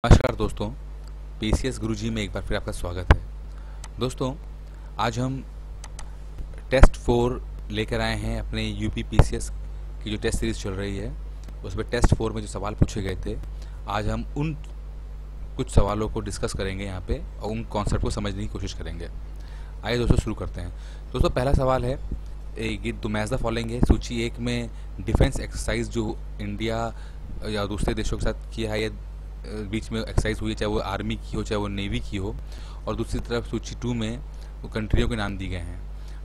नमस्कार दोस्तों, पीसीएस गुरुजी में एक बार फिर आपका स्वागत है। दोस्तों, आज हम टेस्ट 4 लेकर आए हैं अपने यूपी पीसीएस की जो टेस्ट सीरीज चल रही है उसमें टेस्ट 4 में जो सवाल पूछे गए थे, आज हम उन कुछ सवालों को डिस्कस करेंगे यहाँ पे और उन कॉन्सेप्ट को समझने की कोशिश करेंगे। आइए दोस्तों शुरू करते हैं। दोस्तों, पहला सवाल है ये टू मैच द फॉलोइंग है। सूची 1 में डिफेंस एक्सरसाइज जो इंडिया या दूसरे देशों के साथ किया है या बीच में एक्सरसाइज हुई है, चाहे वो आर्मी की हो चाहे वो नेवी की हो, और दूसरी तरफ सूची 2 में वो कंट्रियों के नाम दिए गए हैं।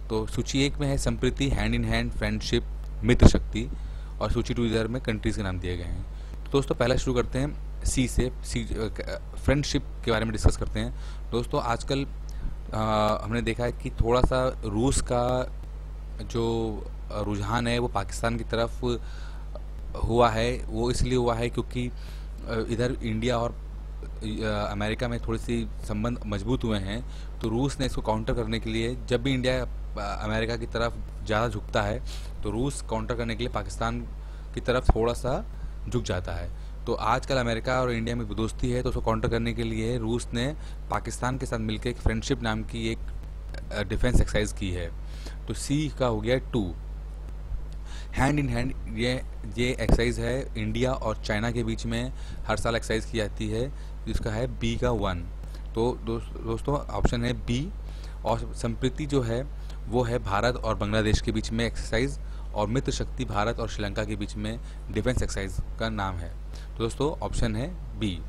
तो सूची 1 में है Sampreeti, hand in hand, friendship, Mitra Shakti, और सूची 2 इधर में कंट्रीज के नाम दिए गए हैं। तो दोस्तों पहला शुरू करते हैं सी से। फ्रेंडशिप के बारे में डिस्कस करते हैं। दोस्तों आजकल हमने देखा है कि थोड़ा सा रूस का जो रुझान है वो पाकिस्तान की तरफ हुआ है। वो इसलिए हुआ है क्योंकि इधर इंडिया और अमेरिका में थोड़ी सी संबंध मजबूत हुए हैं। तो रूस ने इसको काउंटर करने के लिए, जब भी इंडिया अमेरिका की तरफ ज़्यादा झुकता है तो रूस काउंटर करने के लिए पाकिस्तान की तरफ थोड़ा सा झुक जाता है। तो आजकल अमेरिका और इंडिया में दोस्ती है, तो उसको काउंटर करने के लिए रूस ने पाकिस्तान के साथ मिलकर एक फ्रेंडशिप नाम की एक डिफेंस एक्सरसाइज की है। तो सी का हो गया 2। हैंड इन हैंड ये एक्सरसाइज है इंडिया और चाइना के बीच में हर साल एक्सरसाइज की जाती है, जिसका है बी का 1। तो दोस्तों ऑप्शन है बी। और संप्रीति जो है वो है भारत और बांग्लादेश के बीच में एक्सरसाइज, और मित्र शक्ति भारत और श्रीलंका के बीच में डिफेंस एक्सरसाइज का नाम है। तो दोस्तों ऑप्शन है बी।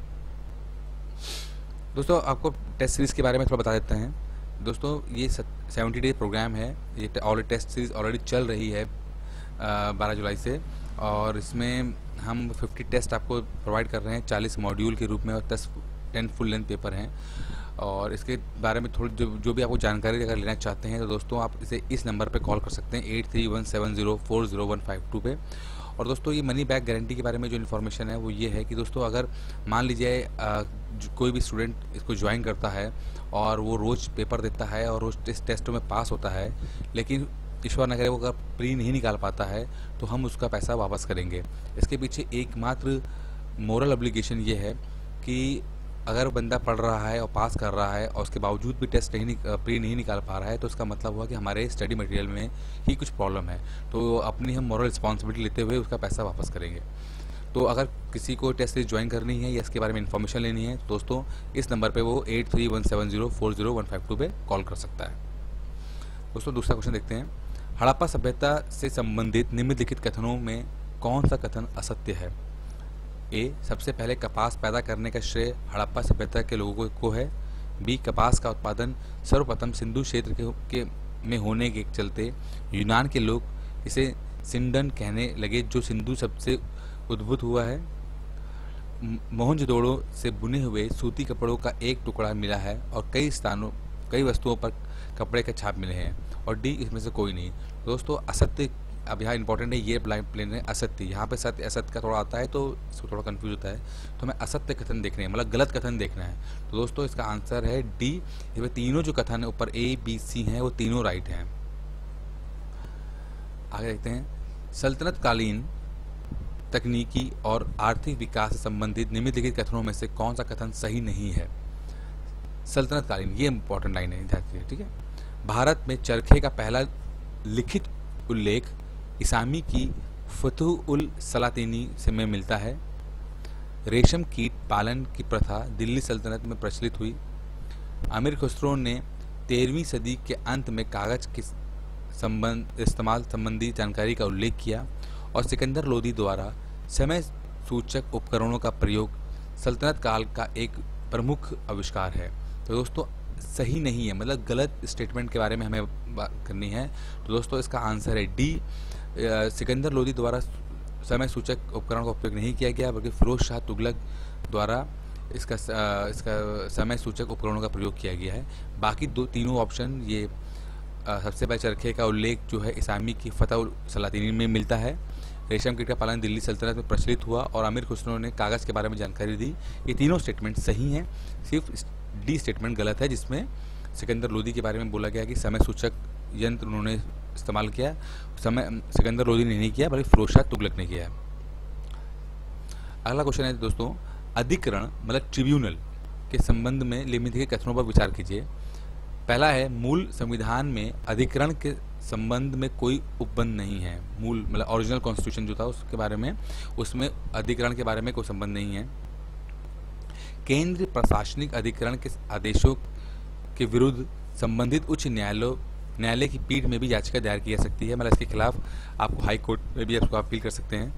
दोस्तों आपको टेस्ट सीरीज के बारे में थोड़ा बता देते हैं। दोस्तों ये 70 डे प्रोग्राम है। ये ऑलरेडी टेस्ट सीरीज ऑलरेडी चल रही है 12 जुलाई से, और इसमें हम 50 टेस्ट आपको प्रोवाइड कर रहे हैं 40 मॉड्यूल के रूप में, और 10 फुल लेंथ पेपर हैं। और इसके बारे में थोड़ी जो भी आपको जानकारी अगर लेना चाहते हैं तो दोस्तों आप इसे इस नंबर पे कॉल कर सकते हैं 8317040152 पे। और दोस्तों ये मनी बैक गारंटी के बारे में जो इन्फॉर्मेशन है वो ये है कि दोस्तों अगर मान लीजिए कोई भी स्टूडेंट इसको ज्वाइन करता है और वो रोज़ पेपर देता है और रोज़ टेस्टों में पास होता है, लेकिन ईश्वर न करे वो अगर प्री नहीं निकाल पाता है तो हम उसका पैसा वापस करेंगे। इसके पीछे एकमात्र मोरल ऑब्लिगेशन ये है कि अगर बंदा पढ़ रहा है और पास कर रहा है और उसके बावजूद भी टेस्ट प्री नहीं निकाल पा रहा है, तो इसका मतलब हुआ कि हमारे स्टडी मटेरियल में ही कुछ प्रॉब्लम है। तो अपनी हम मोरल रिस्पॉन्सिबिलिटी लेते हुए उसका पैसा वापस करेंगे। तो अगर किसी को टेस्ट सीरीज ज्वाइन करनी है या इसके बारे में इन्फॉर्मेशन लेनी है, दोस्तों इस नंबर पर वो 8317040152 पे कॉल कर सकता है। दोस्तों दूसरा क्वेश्चन देखते हैं। हड़प्पा सभ्यता से संबंधित निम्नलिखित कथनों में कौन सा कथन असत्य है? ए, सबसे पहले कपास पैदा करने का श्रेय हड़प्पा सभ्यता के लोगों को है। बी, कपास का उत्पादन सर्वप्रथम सिंधु क्षेत्र में होने के चलते यूनान के लोग इसे सिंडन कहने लगे, जो सिंधु सबसे उद्भूत हुआ है। मोहनजोदड़ो से बुने हुए सूती कपड़ों का एक टुकड़ा मिला है और कई वस्तुओं पर कपड़े के छाप मिले हैं। और डी, इसमें से कोई नहीं। दोस्तों असत्य, अब यहाँ इंपॉर्टेंट है, ये ब्लाइंड प्लेन है असत्य। यहाँ पे सत्य असत्य का थोड़ा आता है तो इसको थोड़ा कंफ्यूज होता है। तो हमें असत्य कथन देखने हैं, मतलब गलत कथन देखना है। तो दोस्तों इसका आंसर है डी। इसमें तीनों जो कथन है ऊपर ए बी सी हैं वो तीनों राइट हैं। आगे देखते हैं। सल्तनत कालीन तकनीकी और आर्थिक विकास से संबंधित निम्नलिखित कथनों में से कौन सा कथन सही नहीं है? सल्तनत कालीन, ये इंपॉर्टेंट लाइन है, ध्यान रखिए, ठीक है। भारत में चरखे का पहला लिखित उल्लेख इसामी की फतुह उल सलातिनी से में मिलता है। रेशम कीट पालन की प्रथा दिल्ली सल्तनत में प्रचलित हुई। अमीर खुसरो ने 13वीं सदी के अंत में कागज के इस्तेमाल संबंधी जानकारी का उल्लेख किया। और सिकंदर लोदी द्वारा समय सूचक उपकरणों का प्रयोग सल्तनत काल का एक प्रमुख आविष्कार है। तो दोस्तों सही नहीं है, मतलब गलत स्टेटमेंट के बारे में हमें बात करनी है। तो दोस्तों इसका आंसर है डी। सिकंदर लोदी द्वारा समय सूचक उपकरण का उपयोग नहीं किया गया, बल्कि फिरोज शाह तुगलक द्वारा इसका समय सूचक उपकरणों का प्रयोग किया गया है। बाकी तीनों ऑप्शन ये सबसे पहले चरखे का उल्लेख जो है इसामी की फतह उल सलातिनी में मिलता है। रेशम कीट का पालन दिल्ली सल्तनत में प्रचलित हुआ और अमीर खुसरो ने कागज़ के बारे में जानकारी दी। ये तीनों स्टेटमेंट सही हैं, सिर्फ डी स्टेटमेंट गलत है जिसमें सिकंदर लोदी के बारे में बोला गया कि समय सूचक यंत्र उन्होंने इस्तेमाल किया। सिकंदर लोदी ने नहीं किया, बल्कि फिरोज शाह तुगलक ने किया। अगला क्वेश्चन है दोस्तों, अधिकरण मतलब ट्रिब्यूनल के संबंध में निम्नलिखित कथनों पर विचार कीजिए। पहला है, मूल संविधान में अधिकरण के संबंध में कोई उपबंध नहीं है। मूल मतलब ओरिजिनल कॉन्स्टिट्यूशन जो था उसके बारे में, उसमें अधिकरण के बारे में कोई संबंध नहीं है। केंद्रीय प्रशासनिक अधिकरण के आदेशों के विरुद्ध संबंधित उच्च न्यायालय की पीठ में भी याचिका दायर की जा सकती है, मतलब इसके खिलाफ आपको हाई कोर्ट में भी आपको अपील कर सकते हैं।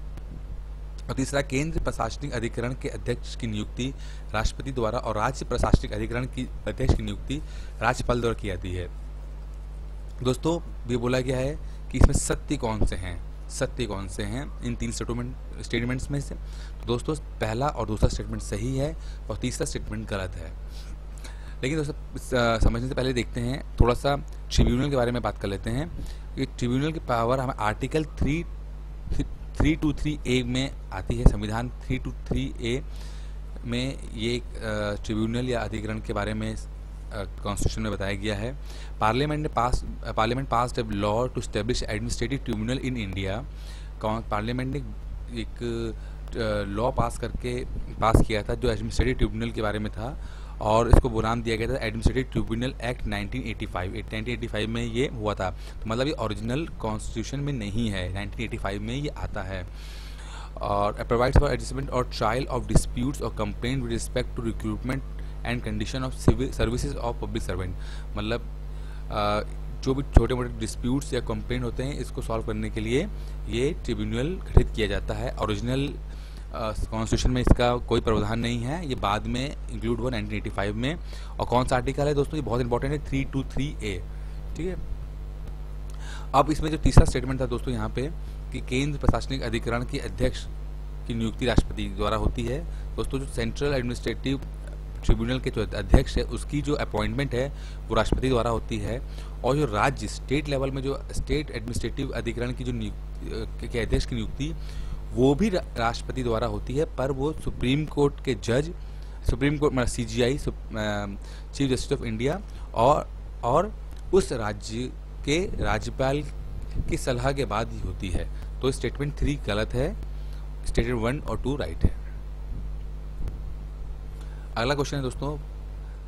और तीसरा, केंद्र प्रशासनिक अधिकरण के अध्यक्ष की नियुक्ति राष्ट्रपति द्वारा और राज्य प्रशासनिक अधिकरण की अध्यक्ष की नियुक्ति राज्यपाल द्वारा की जाती है। दोस्तों ये बोला गया है कि इसमें सत्य कौन से हैं इन तीन स्टेटमेंट्स में से। तो दोस्तों पहला और दूसरा स्टेटमेंट सही है और तीसरा स्टेटमेंट गलत है। लेकिन दोस्तों समझने से पहले देखते हैं थोड़ा सा ट्रिब्यूनल के बारे में बात कर लेते हैं। ये ट्रिब्यूनल की पावर हमें आर्टिकल 323A में आती है। संविधान 323A में ये ट्रिब्यूनल या अधिकरण के बारे में कॉन्स्टिट्यूशन में बताया गया है। Parliament passed a law to establish administrative tribunal in India. Parliament ने एक लॉ पास किया था जो एडमिनिस्ट्रेटिव ट्रिब्यूनल के बारे में था, और इसको नाम दिया गया था एडमिनिस्ट्रेटिव ट्रिब्यूनल एक्ट 1985 में ये हुआ था। तो मतलब ये ओरिजिनल कॉन्स्टिट्यूशन में नहीं है, 1985 में ये आता है। और प्रोवाइड्स फॉर एडजस्टमेंट और ट्रायल ऑफ डिस्प्यूट्स और complaint with respect to recruitment and condition of civil services of public servant. मतलब जो भी छोटे मोटे डिस्प्यूट्स या कंप्लेंट होते हैं इसको सॉल्व करने के लिए ये ट्रिब्यूनल गठित किया जाता है। ओरिजिनल कॉन्स्टिट्यूशन में इसका कोई प्रावधान नहीं है, ये बाद में इंक्लूड हुआ 1985 में। और कौन सा आर्टिकल है दोस्तों, ये बहुत इंपॉर्टेंट है, 323A। ठीक है। अब इसमें जो तीसरा स्टेटमेंट था दोस्तों यहाँ पे कि केंद्र प्रशासनिक अधिकरण के अध्यक्ष की नियुक्ति राष्ट्रपति द्वारा होती है। दोस्तों जो सेंट्रल एडमिनिस्ट्रेटिव ट्रिब्यूनल के जो अध्यक्ष है उसकी जो अपॉइंटमेंट है वो राष्ट्रपति द्वारा होती है। और जो राज्य स्टेट लेवल में जो स्टेट एडमिनिस्ट्रेटिव अधिकरण की जो के अध्यक्ष की नियुक्ति वो भी राष्ट्रपति द्वारा होती है, पर वो सुप्रीम कोर्ट के जज, सुप्रीम कोर्ट मतलब CJI chief justice of India और उस राज्य के राज्यपाल की सलाह के बाद ही होती है। तो स्टेटमेंट 3 गलत है, स्टेटमेंट 1 और 2 राइट है। अगला क्वेश्चन है दोस्तों,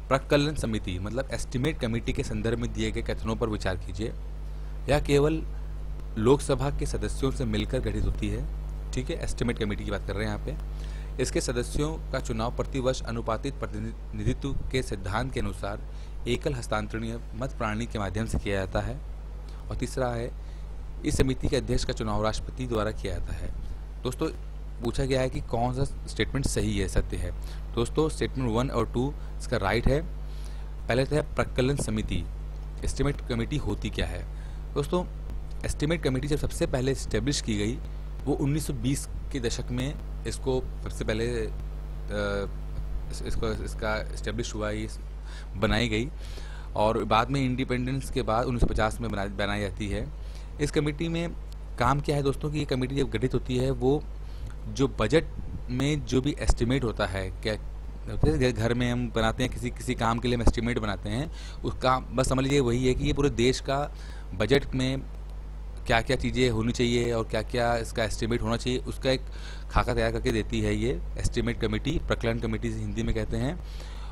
प्रकलन समिति मतलब एस्टिमेट कमेटी के संदर्भ में दिए गए कथनों पर विचार कीजिए। यह केवल लोकसभा के सदस्यों से मिलकर गठित होती है। ठीक है, एस्टिमेट कमेटी की बात कर रहे हैं यहाँ पे। इसके सदस्यों का चुनाव प्रतिवर्ष अनुपातित प्रतिनिधित्व के सिद्धांत के अनुसार एकल हस्तांतरणीय मत प्रणाली के माध्यम से किया जाता है। और तीसरा है, इस समिति के अध्यक्ष का चुनाव राष्ट्रपति द्वारा किया जाता है। दोस्तों पूछा गया है कि कौन सा स्टेटमेंट सही है, सत्य है। दोस्तों स्टेटमेंट 1 और 2 इसका राइट है। पहले तो है प्रकलन समिति, एस्टिमेट कमेटी होती क्या है। दोस्तों एस्टिमेट कमेटी जब सबसे पहले इस्टेब्लिश की गई वो 1920 के दशक में इसको सबसे पहले इसका इस्टेब्लिश हुआ, ये बनाई गई। और बाद में इंडिपेंडेंस के बाद 1950 में बनाई जाती है। इस कमेटी में काम क्या है दोस्तों कि ये कमेटी जब गठित होती है वो जो बजट में जो भी एस्टिमेट होता है, क्या घर में हम बनाते हैं किसी काम के लिए हम एस्टिमेट बनाते हैं, उसका बस समझ लीजिए वही है कि ये पूरे देश का बजट में क्या क्या चीज़ें होनी चाहिए और क्या क्या इसका एस्टिमेट होना चाहिए उसका एक खाका तैयार करके देती है ये एस्टिमेट कमेटी, प्रकलन कमेटी हिंदी में कहते हैं।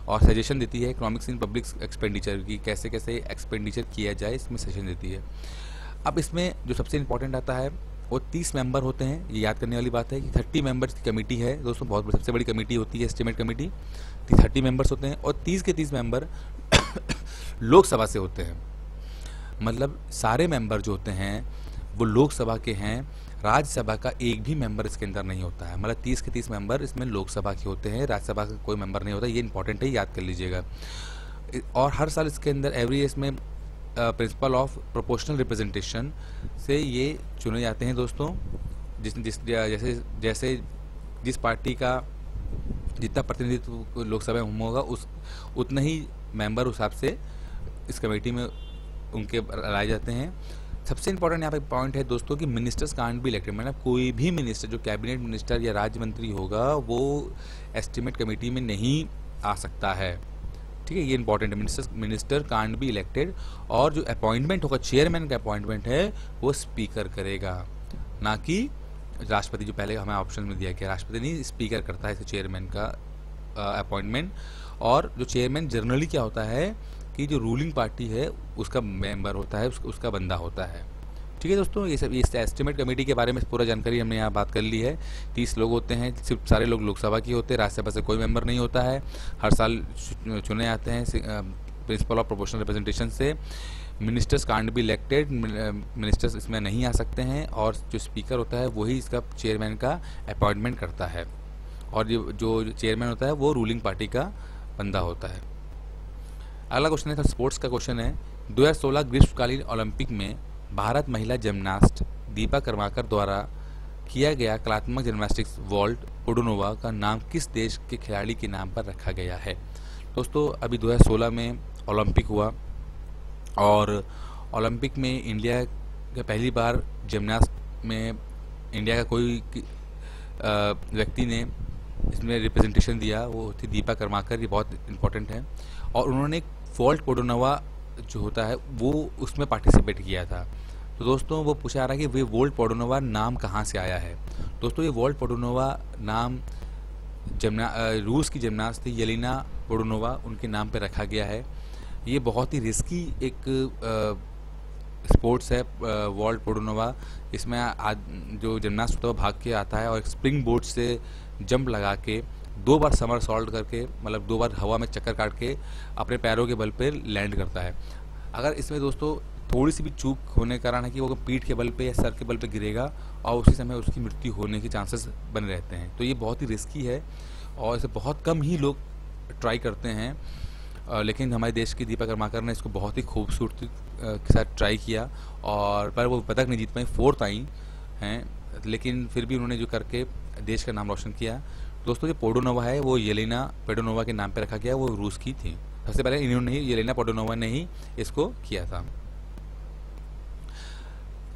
और सजेशन देती है इकोनॉमिक्स इन पब्लिक एक्सपेंडिचर की, कैसे कैसे एक्सपेंडिचर किया जाए, इसमें सजेशन देती है। अब इसमें जो सबसे इंपॉर्टेंट आता है वो 30 मेंबर होते हैं। ये याद करने वाली बात है कि 30 मेंबर्स की कमेटी है दोस्तों, बहुत सबसे बड़ी कमेटी होती है एस्टिमेट कमेटी। 30 मेंबर्स होते हैं और 30 के 30 मेंबर लोकसभा से होते हैं। मतलब सारे मेंबर जो होते हैं वो लोकसभा के हैं, राज्यसभा का एक भी मेंबर इसके अंदर नहीं होता है। मतलब 30 के 30 मेंबर इसमें लोकसभा के होते हैं, राज्यसभा का कोई मेंबर नहीं होता। ये इंपॉर्टेंट है, याद कर लीजिएगा। और हर साल इसके अंदर एवरी इसमें प्रिंसिपल ऑफ प्रोपोर्शनल रिप्रेजेंटेशन से ये चुने जाते हैं दोस्तों। जैसे जिस पार्टी का जितना प्रतिनिधित्व लोकसभा में होगा उतना ही मेंबर उस हिसाब से इस कमेटी में उनके लाए जाते हैं। सबसे इंपॉर्टेंट यहाँ पे पॉइंट है दोस्तों कि मिनिस्टर्स कांट बी इलेक्टेड, मतलब कोई भी मिनिस्टर जो कैबिनेट मिनिस्टर या राज्य मंत्री होगा वो एस्टिमेट कमेटी में नहीं आ सकता है। ठीक है, ये इंपॉर्टेंट है, मिनिस्टर कांट बी इलेक्टेड। और जो अपॉइंटमेंट होगा, चेयरमैन का अपॉइंटमेंट है वो स्पीकर करेगा, ना कि राष्ट्रपति। जो पहले हमें ऑप्शन में दिया गया, राष्ट्रपति नहीं, स्पीकर करता है इसे चेयरमैन का अपॉइंटमेंट। और जो चेयरमैन जनरली क्या होता है कि जो रूलिंग पार्टी है उसका मेंबर होता है, उसका बंदा होता है। ठीक है दोस्तों, ये सब इस एस्टिमेट कमेटी के बारे में पूरा जानकारी हमने यहाँ बात कर ली है। 30 लोग होते हैं, सिर्फ सारे लोग लोकसभा की होते हैं, राज्यसभा से कोई मेंबर नहीं होता है। हर साल चुने आते हैं प्रिंसिपल ऑफ प्रोपोर्शनल रिप्रेजेंटेशन से। Ministers can't be elected, ministers इसमें नहीं आ सकते हैं, और जो स्पीकर होता है वही इसका चेयरमैन का अपॉइंटमेंट करता है, और जो चेयरमैन होता है वो रूलिंग पार्टी का बंदा होता है। अगला क्वेश्चन है स्पोर्ट्स का क्वेश्चन है, 2016 ग्रीष्मकालीन ओलंपिक में भारत महिला जिम्नास्ट दीपा कर्माकर द्वारा किया गया कलात्मक जिम्नास्टिक्स वॉल्ट ओडोनोवा का नाम किस देश के खिलाड़ी के नाम पर रखा गया है। दोस्तों अभी 2016 में ओलंपिक हुआ, और ओलंपिक में इंडिया का पहली बार जिम्नास्ट में इंडिया का कोई व्यक्ति ने इसमें रिप्रेजेंटेशन दिया, वो थी दीपा कर्माकर। ये बहुत इम्पोर्टेंट है, और उन्होंने वॉल्ट ओडोनोवा जो होता है वो उसमें पार्टिसिपेट किया था। तो दोस्तों वो पूछा जा रहा है कि वे वॉल्ट ओडोनोवा नाम कहाँ से आया है। दोस्तों ये वॉल्ट ओडोनोवा नाम रूस की जिम्नास्ट थी येलेना ओडोनोवा, उनके नाम पे रखा गया है। ये बहुत ही रिस्की एक स्पोर्ट्स है वॉल्ट ओडोनोवा। इसमें जो जिम्नास्ट होता है वो भाग के आता है और एक स्प्रिंग बोर्ड से जंप लगा के 2 बार समरसॉल्ट करके, मतलब 2 बार हवा में चक्कर काट के अपने पैरों के बल पे लैंड करता है। अगर इसमें दोस्तों थोड़ी सी भी चूक होने के कारण है कि वो पीठ के बल पे या सर के बल पे गिरेगा और उसी समय उसकी मृत्यु होने के चांसेस बने रहते हैं। तो ये बहुत ही रिस्की है और इसे बहुत कम ही लोग ट्राई करते हैं, लेकिन हमारे देश की दीपा कर्माकर ने इसको बहुत ही खूबसूरती के साथ ट्राई किया, और पर वो पदक नहीं जीत पाई, 4th आई हैं, लेकिन फिर भी उन्होंने जो करके देश का नाम रोशन किया। दोस्तों ये पोडोनोवा है वो येलेना पेडोनोवा के नाम पे रखा गया, वो रूस की थी। सबसे पहले इन्होंने ही, येलेना पोडोनोवा ने ही इसको किया था।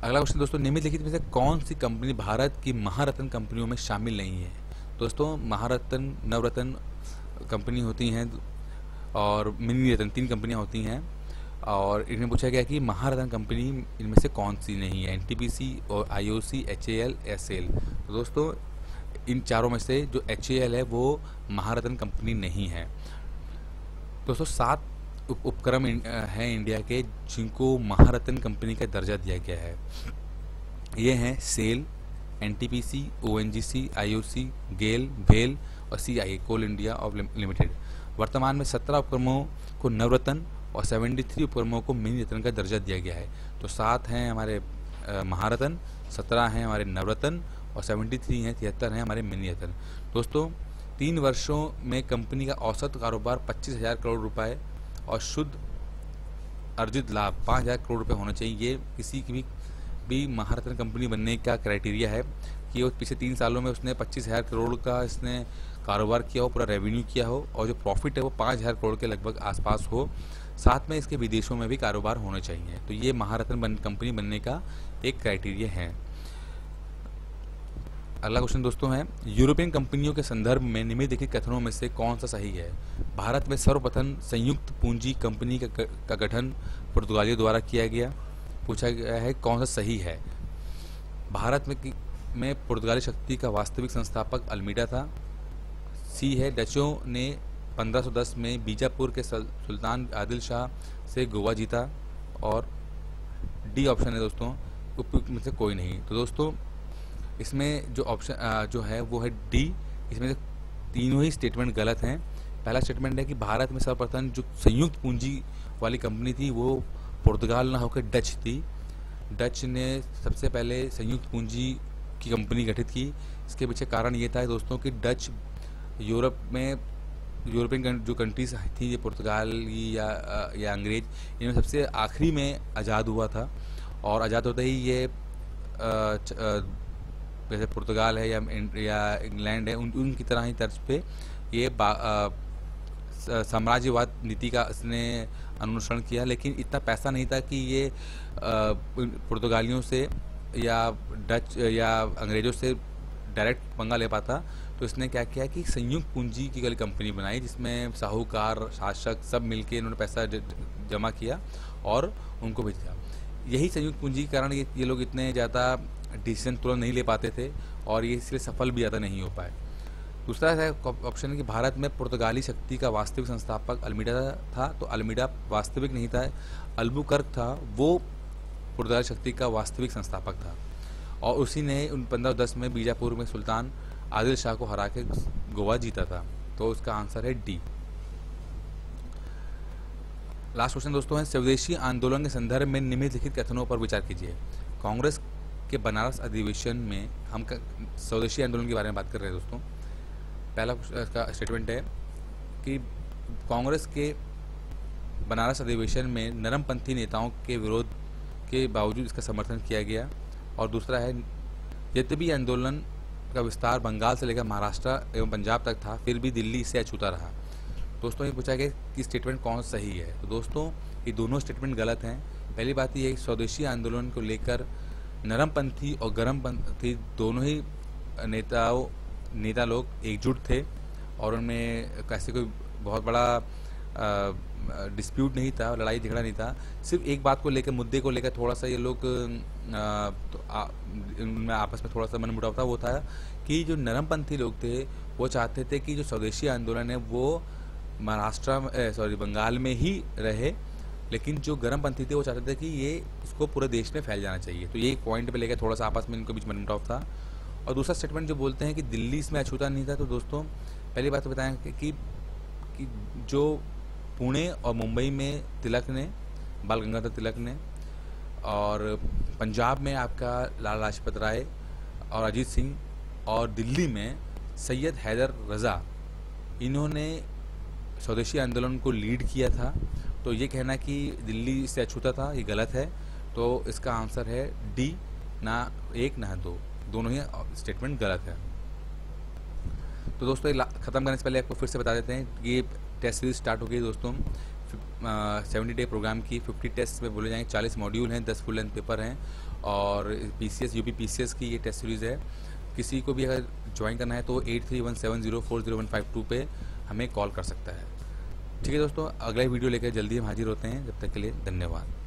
अगला क्वेश्चन दोस्तों, निम्नलिखित में से कौन सी कंपनी भारत की महारत्न कंपनियों में शामिल नहीं है। दोस्तों महारत्न, नवरत्न कंपनी होती हैं और मिनी रत्न 3 कंपनियां होती हैं, और इन्हें पूछा गया कि महारत्न कंपनी इनमें से कौन सी नहीं है। एनटीपीसी और आईओसी, एचएएल, एसएल। तो दोस्तों इन चारों में से जो एचएएल है वो महारत्न कंपनी नहीं है। दोस्तों 7 उपक्रम हैं इंडिया के जिनको महारत्न कंपनी का दर्जा दिया गया है। ये हैं SAIL, NTPC, ONGC, IOC, GAIL, भेल और CIA, coal India of limited. वर्तमान में 17 उपक्रमों को नवरत्न और 73 उपक्रमों को मिनी रत्न का दर्जा दिया गया है। तो 7 हैं हमारे महारत्न, 17 हैं हमारे नवरत्न और 73 हैं, 73 हैं हमारे मिनी रत्न। दोस्तों 3 वर्षों में कंपनी का औसत कारोबार 25,000 करोड़ रुपए और शुद्ध अर्जित लाभ 5,000 करोड़ रुपए होना चाहिए। ये किसी की भी महारत्न कंपनी बनने का क्राइटेरिया है कि वो पिछले 3 सालों में उसने 25,000 करोड़ का इसने कारोबार किया हो, पूरा रेवेन्यू किया हो, और जो प्रॉफिट है वो 5,000 करोड़ के लगभग आसपास हो। साथ में इसके विदेशों में भी कारोबार होने चाहिए। तो ये महारत्न कंपनी बनने का एक क्राइटेरिया है। अगला क्वेश्चन दोस्तों है, यूरोपियन कंपनियों के संदर्भ में निम्नलिखित कथनों में से कौन सा सही है। भारत में सर्वप्रथम संयुक्त पूंजी कंपनी का गठन पुर्तगालियों द्वारा किया गया। पूछा गया है कौन सा सही है। भारत में पुर्तगाली शक्ति का वास्तविक संस्थापक अल्मीडा था। सी है, डचों ने 1510 में बीजापुर के सुल्तान आदिल शाह से गोवा जीता। और डी ऑप्शन है दोस्तों, उपयुक्त में से कोई नहीं। तो दोस्तों इसमें जो ऑप्शन जो है वो है डी। इसमें से तीनों ही स्टेटमेंट गलत हैं। पहला स्टेटमेंट है कि भारत में सर्वप्रथम जो संयुक्त पूंजी वाली कंपनी थी वो पुर्तगाल ना होकर डच थी। डच ने सबसे पहले संयुक्त पूंजी की कंपनी गठित की। इसके पीछे कारण ये था दोस्तों कि डच यूरोप में, यूरोपियन जो कंट्रीज थी, ये पुर्तगाल या अंग्रेज, इनमें सबसे आखिरी में आज़ाद हुआ था, और आज़ाद होते ही ये जैसे पुर्तगाल है या इंग्लैंड है उनकी तरह ही तर्ज पे ये साम्राज्यवाद नीति का इसने अनुसरण किया। लेकिन इतना पैसा नहीं था कि ये पुर्तगालियों से या डच या अंग्रेज़ों से डायरेक्ट पंगा ले पाता। तो इसने क्या किया कि संयुक्त पूंजी की वाली कंपनी बनाई, जिसमें साहूकार, शासक सब मिलके इन्होंने पैसा जमा किया और उनको भेजा। यही संयुक्त पूंजी के कारण ये लोग इतने ज़्यादा डिसीजन तुरंत नहीं ले पाते थे, और ये इसलिए सफल भी ज़्यादा नहीं हो पाए। दूसरा है ऑप्शन है कि भारत में पुर्तगाली शक्ति का वास्तविक संस्थापक अल्मीडा था, तो अल्मीडा वास्तविक नहीं था, अल्बुकर्क था, वो पुर्तगाली शक्ति का वास्तविक संस्थापक था और उसी ने 1510 में बीजापुर में सुल्तान आदिल शाह को हरा के गोवा जीता था। तो उसका आंसर है डी। लास्ट क्वेश्चन दोस्तों है, स्वदेशी आंदोलन के संदर्भ में निम्नलिखित कथनों पर विचार कीजिए। कांग्रेस के बनारस अधिवेशन में, हम स्वदेशी आंदोलन के बारे में बात कर रहे हैं दोस्तों। पहला इसका स्टेटमेंट है कि कांग्रेस के बनारस अधिवेशन में नरमपंथी नेताओं के विरोध के बावजूद इसका समर्थन किया गया। और दूसरा है, यद्यपि आंदोलन का विस्तार बंगाल से लेकर महाराष्ट्र एवं पंजाब तक था, फिर भी दिल्ली इससे अछूता रहा। दोस्तों ये पूछा गया कि स्टेटमेंट कौन सही है, तो दोस्तों ये दोनों स्टेटमेंट गलत हैं। पहली बात ये है कि स्वदेशी आंदोलन को लेकर नरमपंथी और गर्मपंथी दोनों ही नेता लोग एकजुट थे और उनमें कैसे कोई बहुत बड़ा डिस्प्यूट नहीं था, लड़ाई झगड़ा नहीं था। सिर्फ एक बात को लेकर, मुद्दे को लेकर थोड़ा सा ये लोग इनमें आपस में थोड़ा सा मनमुटाव था। वो था कि जो नरमपंथी लोग थे वो चाहते थे कि जो स्वदेशी आंदोलन है वो बंगाल में ही रहे, लेकिन जो गर्मपंथी थे वो चाहते थे कि ये इसको पूरे देश में फैल जाना चाहिए। तो ये एक पॉइंट पे लेकर थोड़ा सा आपस में इनके बीच मनमुटाव था। और दूसरा स्टेटमेंट जो बोलते हैं कि दिल्ली इसमें अछूता नहीं था, तो दोस्तों पहली बात तो बताएं कि जो पुणे और मुंबई में तिलक ने, बाल गंगाधर तिलक ने, और पंजाब में आपका लाला लाजपत राय और अजीत सिंह, और दिल्ली में सैयद हैदर रज़ा, इन्होंने स्वदेशी आंदोलन को लीड किया था। तो ये कहना कि दिल्ली से अछूता था, ये गलत है। तो इसका आंसर है डी, ना एक ना दो, दोनों ही स्टेटमेंट गलत है। तो दोस्तों ये ख़त्म करने से पहले आपको फिर से बता देते हैं, ये टेस्ट सीरीज स्टार्ट हो गई दोस्तों। 70 डे प्रोग्राम की 50 टेस्ट में बोले जाएंगे, 40 मॉड्यूल हैं, 10 फुल लेंथ पेपर हैं और PCS यूपी PCS की ये टेस्ट सीरीज़ है। किसी को भी अगर ज्वाइन करना है तो 8317040152 पे हमें कॉल कर सकता है। ठीक है दोस्तों, अगला वीडियो लेकर जल्दी हम हाजिर होते हैं। जब तक के लिए धन्यवाद।